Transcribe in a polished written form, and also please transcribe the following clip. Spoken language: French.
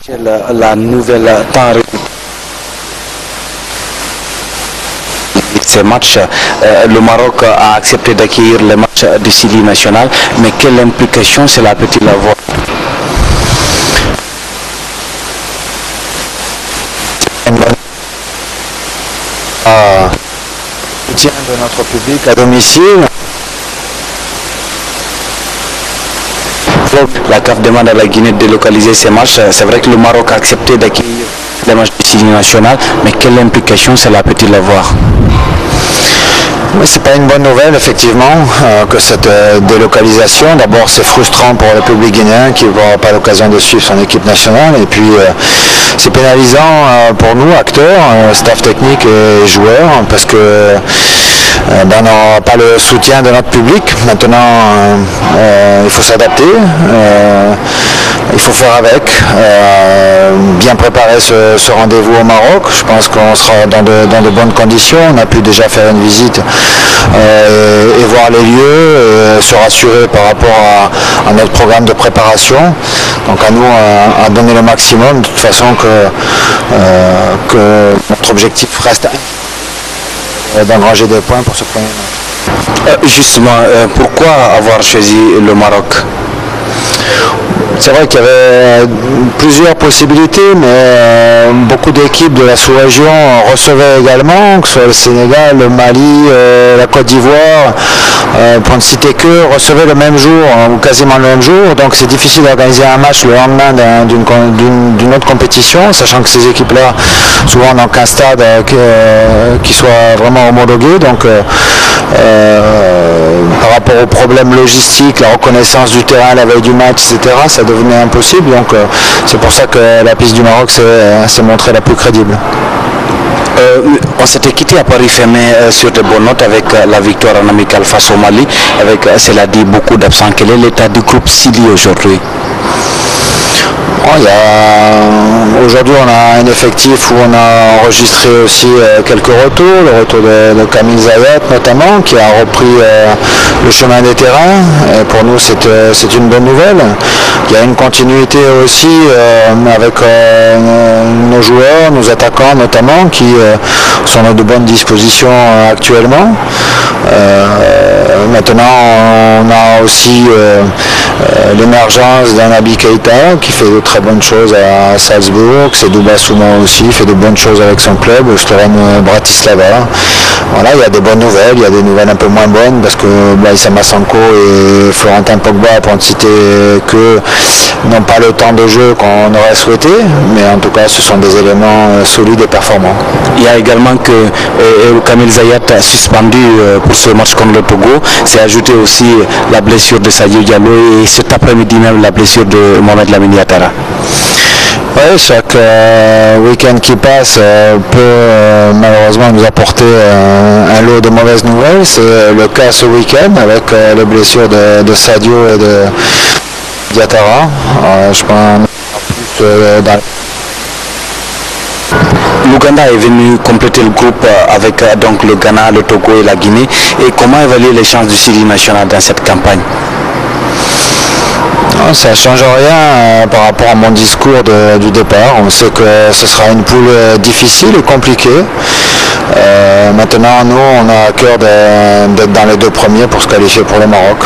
La nouvelle temps ces matchs, le Maroc a accepté d'accueillir les matchs du Sili national, mais quelle implication cela peut-il avoir? Soutien de notre public à domicile. La CAF demande à la Guinée de délocaliser ces matchs. C'est vrai que le Maroc a accepté d'accueillir les matchs du Sili national, mais quelle implication cela peut-il avoir? Oui, c'est pas une bonne nouvelle effectivement que cette délocalisation. D'abord c'est frustrant pour le public guinéen qui n'aura pas l'occasion de suivre son équipe nationale, et puis c'est pénalisant pour nous acteurs, staff technique et joueurs, parce que on n'aura pas le soutien de notre public. Maintenant il faut s'adapter, il faut faire avec, bien préparer ce rendez-vous au Maroc. Je pense qu'on sera dans de bonnes conditions. On a pu déjà faire une visite et voir les lieux, se rassurer par rapport à notre programme de préparation. Donc à nous à donner le maximum, de toute façon que notre objectif reste d'engranger des points pour ce premier match. Justement, pourquoi avoir choisi le Maroc? C'est vrai qu'il y avait plusieurs possibilités, mais beaucoup d'équipes de la sous-région recevaient également, que ce soit le Sénégal, le Mali, la Côte d'Ivoire, pour ne citer que, recevaient le même jour, ou quasiment le même jour. Donc c'est difficile d'organiser un match le lendemain d'une autre compétition, sachant que ces équipes-là, souvent n'ont qu'un stade qui soit vraiment homologué. Donc par rapport aux problèmes logistiques, la reconnaissance du terrain la veille du match, etc., ça devenait impossible. Donc c'est pour ça que la piste du Maroc s'est montrée la plus crédible. On s'était quitté à Paris fermé sur de bonnes notes avec la victoire en amical face au Mali, avec, cela dit, beaucoup d'absents. Quel est l'état du groupe Sili aujourd'hui? Aujourd'hui on a un effectif où on a enregistré aussi quelques retours, le retour de Kamil Zayat notamment, qui a repris le chemin des terrains, et pour nous c'est une bonne nouvelle. Il y a une continuité aussi avec nos joueurs, nos attaquants notamment, qui sont dans de bonnes dispositions actuellement. Maintenant on a aussi l'émergence d'un Naby Keïta qui fait de très bonnes choses à Salzbourg, c'est Douba Souma aussi, fait de bonnes choses avec son club, Slovan Bratislava. Voilà, il y a des bonnes nouvelles, il y a des nouvelles un peu moins bonnes, parce que Blaise Massanko et Florentin Pogba, pour ne citer que, n'ont pas le temps de jeu qu'on aurait souhaité, mais en tout cas ce sont des éléments solides et performants. Il y a également que Kamil Zayat a suspendu pour ce match contre le Togo. C'est ajouté aussi la blessure de Sadio Diallo et cet après-midi même la blessure de Mohamed Lamine Ouattara. Oui, chaque week-end qui passe peut malheureusement nous apporter un lot de mauvaises nouvelles. C'est le cas ce week-end avec les blessures de Sadio et de Ouattara. Je pense plus dans L'Ouganda est venu compléter le groupe avec donc le Ghana, le Togo et la Guinée. Et comment évaluer les chances du Sili national dans cette campagne? Non, ça ne change rien par rapport à mon discours du départ. On sait que ce sera une poule difficile et compliquée. Maintenant, nous, on a à cœur d'être dans les deux premiers pour se qualifier pour le Maroc.